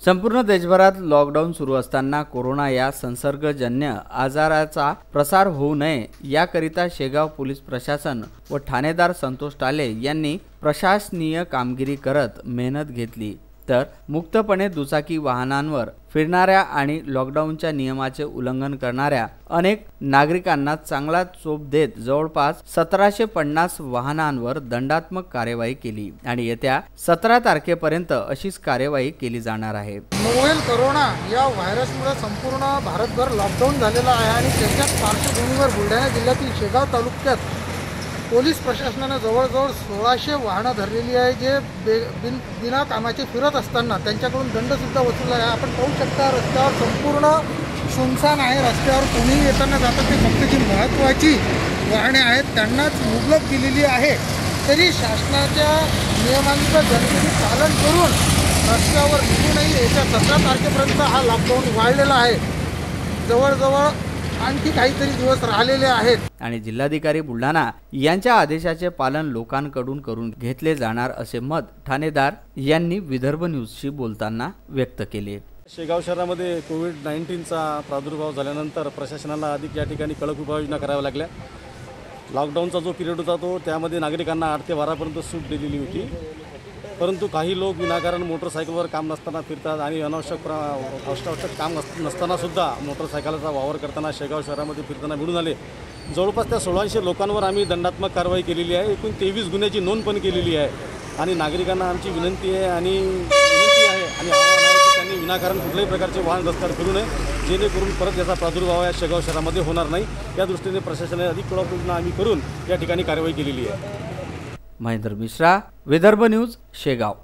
संपूर्ण देशभरात लॉकडाऊन सुरू असताना कोरोना या संसर्गजन्य आजाराचा प्रसार होऊ नये याकरिता शेगाव पोलीस प्रशासन व ठाणेदार संतोष टाले यांनी प्रशासनीय कामगिरी करत मेहनत घेतली। तर मुक्तपणे दुचाकी वाहनांवर फिरणाऱ्या आणि लॉकडाऊनच्या नियमाचे उल्लंघन करणाऱ्या अनेक नागरिकांना चांगला चोप देत जवळपास 1750 वाहनांवर दंडात्मक कार्यवाही केली आणि येत्या 17 तारखेपर्यंत अशीच कार्यवाही केली जाणार आहे। नोवेल कोरोना या व्हायरसमुळे संपूर्ण भारतभर लॉकडाऊन झालेला आहे आणि त्याच्याच पार्श्वभूमीवर बुलढाणा जिल्ह्यातील शेगाव तालुक्यात पोलीस प्रशासनाने जवळजवळ 1600 वाहनं धरलेली आहे जे बिना कामाचे फिरत असताना त्यांच्याकडून दंडसुद्धा वसूल आहे। आपण पाहू शकता रस्त्यावर संपूर्ण सुनसान आहे। रस्त्यावर कोणीही येताना जातात ते फक्त जी महत्त्वाची वाहने आहेत त्यांनाच मुबलक दिलेली आहे। तरी शासनाच्या नियमांचं जनतेने पालन करून रस्त्यावर निघू नये। येत्या 17 तारखेपर्यंत हा लॉकडाऊन वाढलेला आहे। जवळजवळ आणखी काहीतरी दिवस राहिलेले आहेत आणि जिल्हाधिकारी बुलढाणा यांच्या आदेशाचे पालन लोकांकडून करून घेतले जाणार असे मत ठाणेदार यांनी विदर्भ न्यूजशी बोलताना व्यक्त केले। शेगाव शहरामध्ये कोविड-19चा प्रादुर्भाव झाल्यानंतर प्रशासनाला अधिक या ठिकाणी कडक उपाययोजना कराव्या लागल्या। लॉकडाऊनचा जो पिरियड होता तो त्यामध्ये नागरिकांना 8 ते 12 पर्यंत सूट दिलेली होती, परंतु काही लोक विनाकारण मोटरसायकलवर काम नसताना फिरतात आणि अनावश्यक काम नसताना सुद्धा मोटरसायकलचा वापर करताना शेगाव शहरामध्ये फिरताना मिळून आले। जवळपास त्या 1600 लोकांवर आम्ही दंडात्मक कारवाई केलेली आहे। एकूण 23 गुन्ह्याची नोंद पण केलेली आहे आणि नागरिकांना आमची विनंती आहे आणि आव्हान आहे की त्यांनी विनाकारण कुठल्याही प्रकारचे वाहन रस्त्यावर फिरू नये, जेणेकरून परत याचा प्रादुर्भाव या शेगाव शहरामध्ये होणार नाही। या दृष्टीने प्रशासनाने अधिक कडक योजना आम्ही करून या ठिकाणी कारवाई केलेली आहे। महेंद्र मिश्रा, विदर्भ न्यूज, शेगाव।